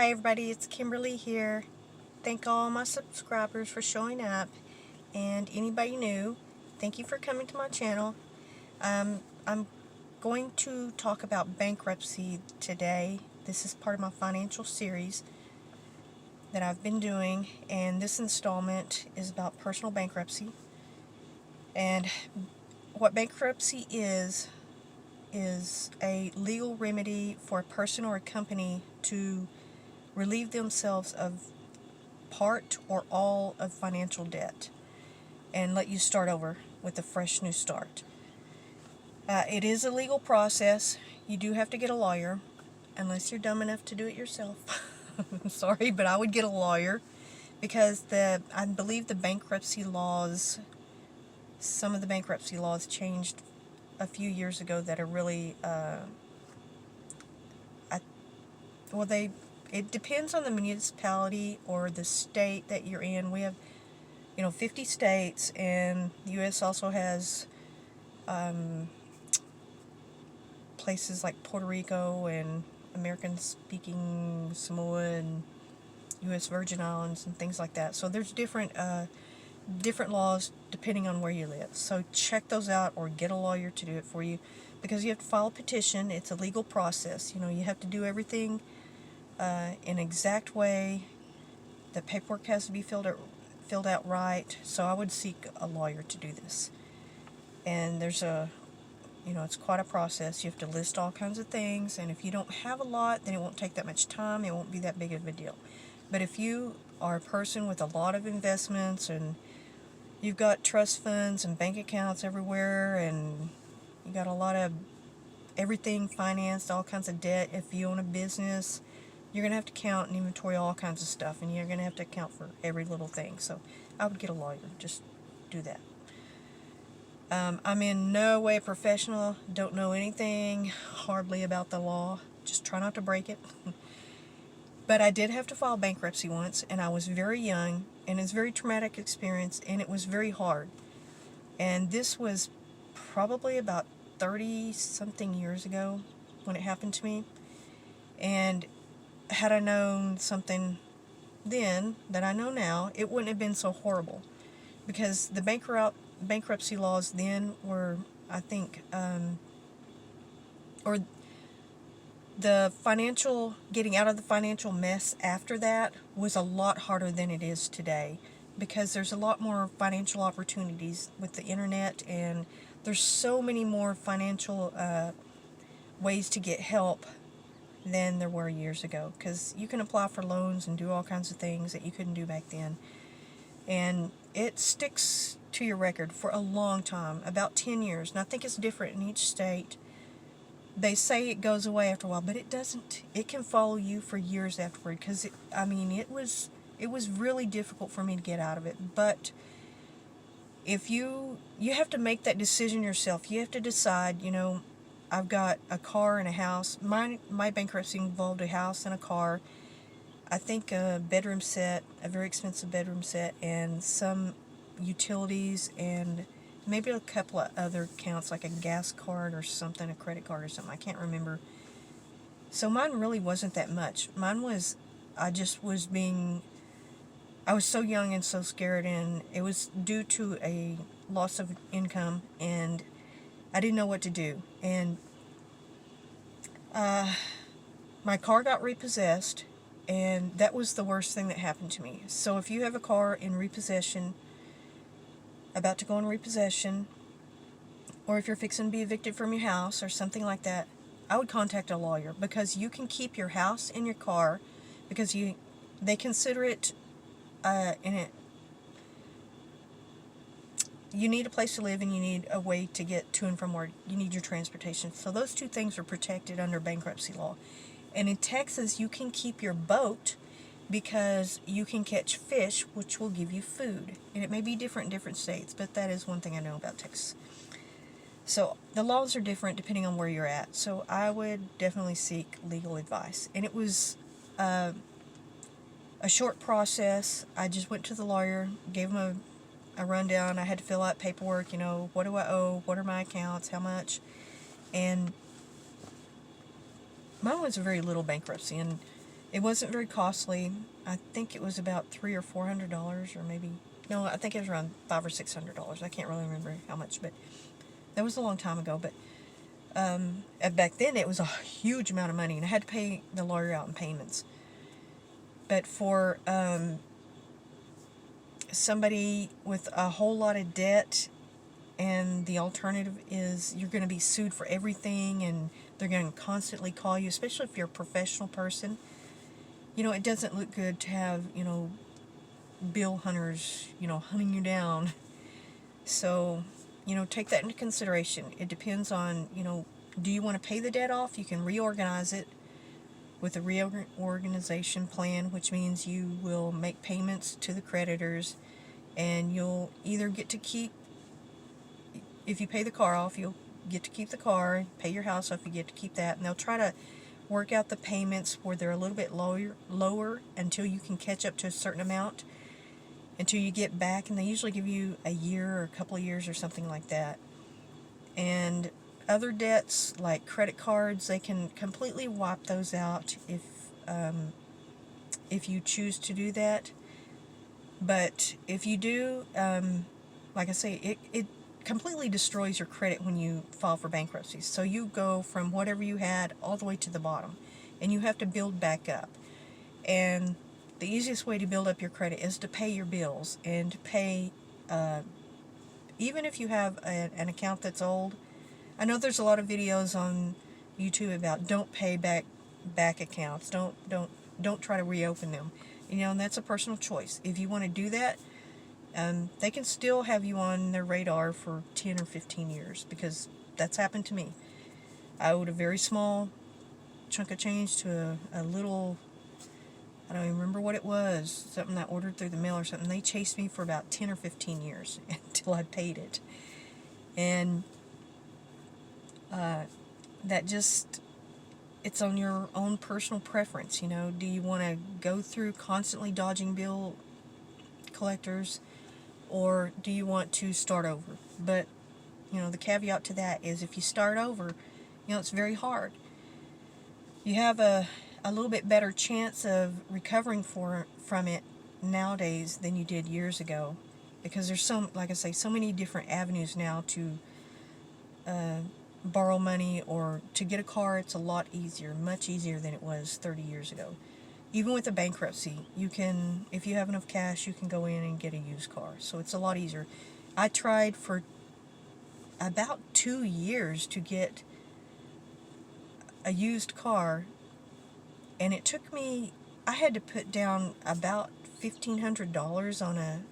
Hi everybody, it's Kimberly here. Thank all my subscribers for showing up, and anybody new, thank you for coming to my channel. I'm going to talk about bankruptcy today. This is part of my financial series that I've been doing, and this installment is about personal bankruptcy. And what bankruptcy is a legal remedy for a person or a company to relieve themselves of part or all of financial debt and let you start over with a fresh new start. It is a legal process. You do have to get a lawyer, unless you're dumb enough to do it yourself. Sorry, but I would get a lawyer because I believe the bankruptcy laws, some of the bankruptcy laws changed a few years ago that are really, it depends on the municipality or the state that you're in. We have, 50 states, and the U.S. also has places like Puerto Rico and American-speaking Samoa and U.S. Virgin Islands and things like that. So there's different laws depending on where you live. So check those out or get a lawyer to do it for you, because you have to file a petition. It's a legal process. You have to do everything in an exact way. The paperwork has to be filled out right. So I would seek a lawyer to do this. And there's it's quite a process. You have to list all kinds of things, and if you don't have a lot, then it won't take that much time. It won't be that big of a deal. But if you are a person with a lot of investments and you've got trust funds and bank accounts everywhere, and you got a lot of everything financed, all kinds of debt, if you own a business, you're going to have to count and inventory all kinds of stuff, and you're going to have to account for every little thing. So I would get a lawyer. Just do that. I'm in no way a professional, don't know anything hardly about the law, just try not to break it. But I did have to file bankruptcy once, and I was very young, and it's a very traumatic experience, and it was very hard. And this was probably about 30-something years ago when it happened to me. And had I known something then that I know now, it wouldn't have been so horrible. Because the bankruptcy laws then were, I think, or the getting out of the financial mess after that was a lot harder than it is today, because there's a lot more financial opportunities with the internet, and there's so many more financial ways to get help than there were years ago, because you can apply for loans and do all kinds of things that you couldn't do back then. And it sticks to your record for a long time, about 10 years. And I think it's different in each state. They say it goes away after a while, but it doesn't. It can follow you for years afterward, because it was really difficult for me to get out of it. But if you have to make that decision yourself. You have to decide, I've got a car and a house. My bankruptcy involved a house and a car. I think a bedroom set, a very expensive bedroom set, and some utilities, and maybe a couple of other accounts like a gas card or something, a credit card or something. I can't remember. So mine really wasn't that much. Mine was, I was so young and so scared, and it was due to a loss of income, and I didn't know what to do. And my car got repossessed. And that was the worst thing that happened to me. So if you have a car in repossession, about to go in repossession, or if you're fixing to be evicted from your house or something like that, I would contact a lawyer, because you can keep your house and your car, because they consider it you need a place to live, and you need a way to get to and from work. You need your transportation. So those two things are protected under bankruptcy law. And in Texas, you can keep your boat, because you can catch fish, which will give you food. And it may be different in different states, but that is one thing I know about Texas. So the laws are different depending on where you're at. So I would definitely seek legal advice. And it was a short process. I just went to the lawyer, gave him a rundown. I had to fill out paperwork, what do I owe, what are my accounts, how much. And mine was a very little bankruptcy, and It wasn't very costly. I think it was about $300 or $400, or maybe, no, I think it was around $500 or $600. I can't really remember how much, but that was a long time ago. But back then it was a huge amount of money, and I had to pay the lawyer out in payments. But for somebody with a whole lot of debt, and the alternative is you're going to be sued for everything, and they're going to constantly call you, especially if you're a professional person. You know, it doesn't look good to have, bill hunters, hunting you down. So, take that into consideration. It depends on, do you want to pay the debt off? You can reorganize it with a reorganization plan, which means you will make payments to the creditors, and you'll either get to keep, if you pay the car off, you'll get to keep the car, pay your house off, you get to keep that, and they'll try to work out the payments where they're a little bit lower until you can catch up to a certain amount, until you get back, and they usually give you a year or a couple of years or something like that. And other debts like credit cards, they can completely wipe those out if you choose to do that. But if you do, like I say, it completely destroys your credit when you file for bankruptcy. So you go from whatever you had all the way to the bottom, and you have to build back up. And the easiest way to build up your credit is to pay your bills, and to pay, even if you have an account that's old. I know there's a lot of videos on YouTube about don't pay back accounts. Don't try to reopen them. And that's a personal choice. If you want to do that, they can still have you on their radar for 10 or 15 years, because that's happened to me. I owed a very small chunk of change to a little, I don't even remember what it was, something I ordered through the mail or something. They chased me for about 10 or 15 years until I paid it. And that just, it's on your own personal preference. Do you want to go through constantly dodging bill collectors, or do you want to start over? But the caveat to that is, if you start over, it's very hard. You have a little bit better chance of recovering from it nowadays than you did years ago, because there's like I say, so many different avenues now to borrow money, or to get a car. It's a lot easier, much easier than it was 30 years ago. Even with a bankruptcy, you can, if you have enough cash, you can go in and get a used car. So it's a lot easier. I tried for about 2 years to get a used car, and it took me, I had to put down about $1,500 on a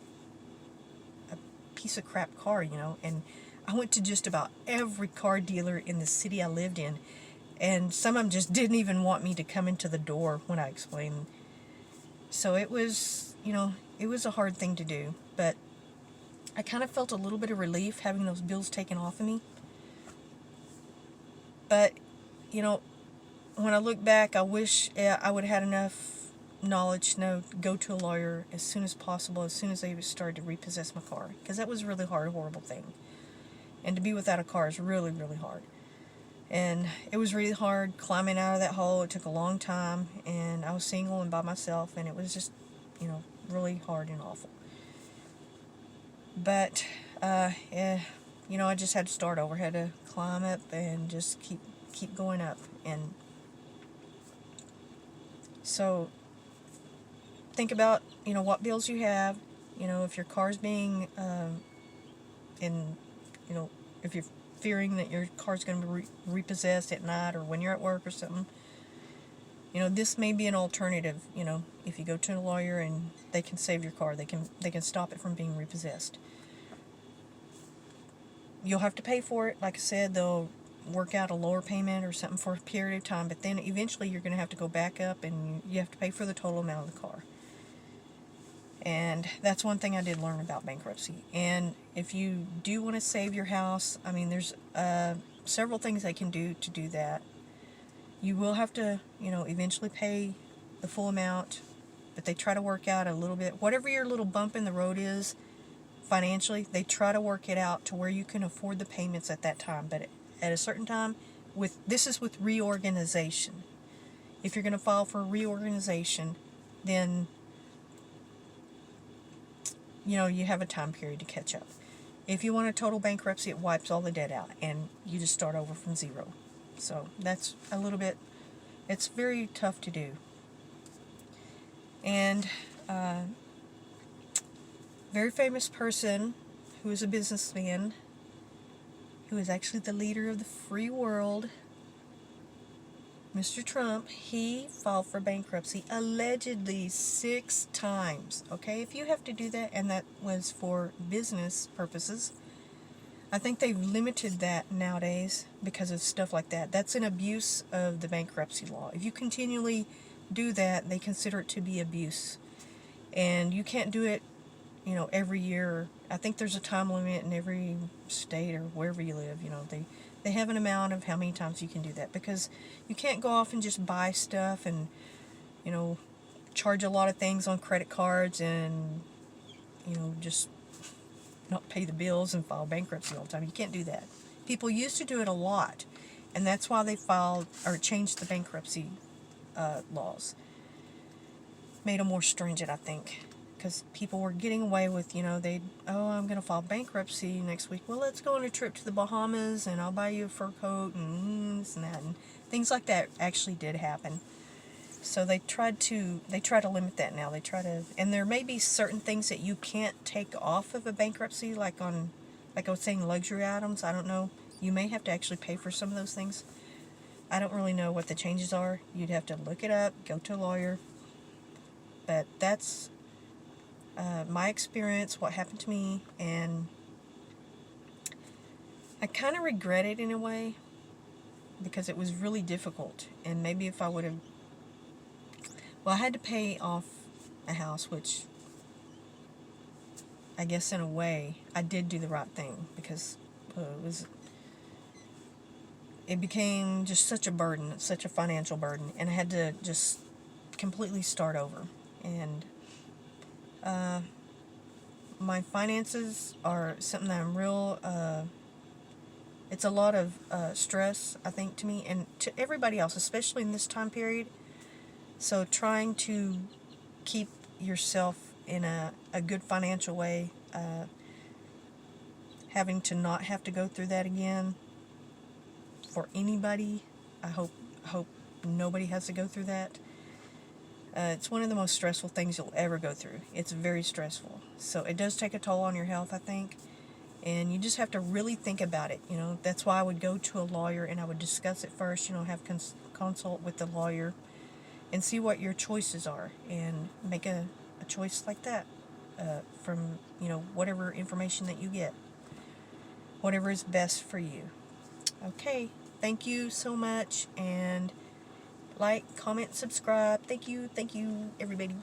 piece of crap car, and I went to just about every car dealer in the city I lived in, and some of them just didn't even want me to come into the door when I explained. So it was, it was a hard thing to do, but I kind of felt a little bit of relief having those bills taken off of me. But, when I look back, I wish I would have had enough knowledge to know, go to a lawyer as soon as possible, as soon as they started to repossess my car, because that was a really hard, horrible thing. And to be without a car is really, really hard. And it was really hard climbing out of that hole. It took a long time, and I was single and by myself, and it was just, really hard and awful. But, I just had to start over. Had to climb up and just keep going up. And so think about, what bills you have. If your car's being, if you're fearing that your car's going to be repossessed at night, or when you're at work or something, this may be an alternative. If you go to a lawyer and they can save your car, they can stop it from being repossessed. You'll have to pay for it. Like I said, they'll work out a lower payment or something for a period of time, but then eventually you're going to have to go back up, and you have to pay for the total amount of the car. And that's one thing I did learn about bankruptcy. And if you do want to save your house, there's several things they can do to do that. You will have to, eventually pay the full amount, but they try to work out a little bit. Whatever your little bump in the road is financially, they try to work it out to where you can afford the payments at that time. But at a certain time, this is with reorganization. If you're going to file for a reorganization, then you have a time period to catch up. If you want a total bankruptcy, it wipes all the debt out and you just start over from zero. So that's a little bit, it's very tough to do. And very famous person who is a businessman, who is actually the leader of the free world, Mr. Trump, he filed for bankruptcy allegedly 6 times. Okay, if you have to do that, and that was for business purposes, I think they've limited that nowadays because of stuff like that. That's an abuse of the bankruptcy law. If you continually do that, they consider it to be abuse. And you can't do it, every year. I think there's a time limit in every state or wherever you live. They have an amount of how many times you can do that, because you can't go off and just buy stuff and, charge a lot of things on credit cards and, just not pay the bills and file bankruptcy all the time. You can't do that. People used to do it a lot, and that's why they filed or changed the bankruptcy laws. Made them more stringent, I think, because people were getting away with, I'm going to file bankruptcy next week. Well, let's go on a trip to the Bahamas, and I'll buy you a fur coat and this and that, and things like that actually did happen. So they try to limit that now. And there may be certain things that you can't take off of a bankruptcy, like I was saying, luxury items. I don't know. You may have to actually pay for some of those things. I don't really know what the changes are. You'd have to look it up, go to a lawyer. But that's my experience, what happened to me, and I kind of regret it in a way, because it was really difficult. And maybe if I would have, I had to pay off a house, which I guess in a way I did do the right thing, because it became just such a burden, such a financial burden, and I had to just completely start over. And my finances are something that I'm real, it's a lot of stress, I think, to me and to everybody else, especially in this time period. So trying to keep yourself in a good financial way, having to not have to go through that again for anybody. I hope nobody has to go through that. It's one of the most stressful things you'll ever go through. It's very stressful. So it does take a toll on your health, I think. And you just have to really think about it. That's why I would go to a lawyer and I would discuss it first, have consult with the lawyer and see what your choices are, and make a choice like that from, whatever information that you get. Whatever is best for you. Okay, thank you so much, and like, comment, subscribe. Thank you, everybody.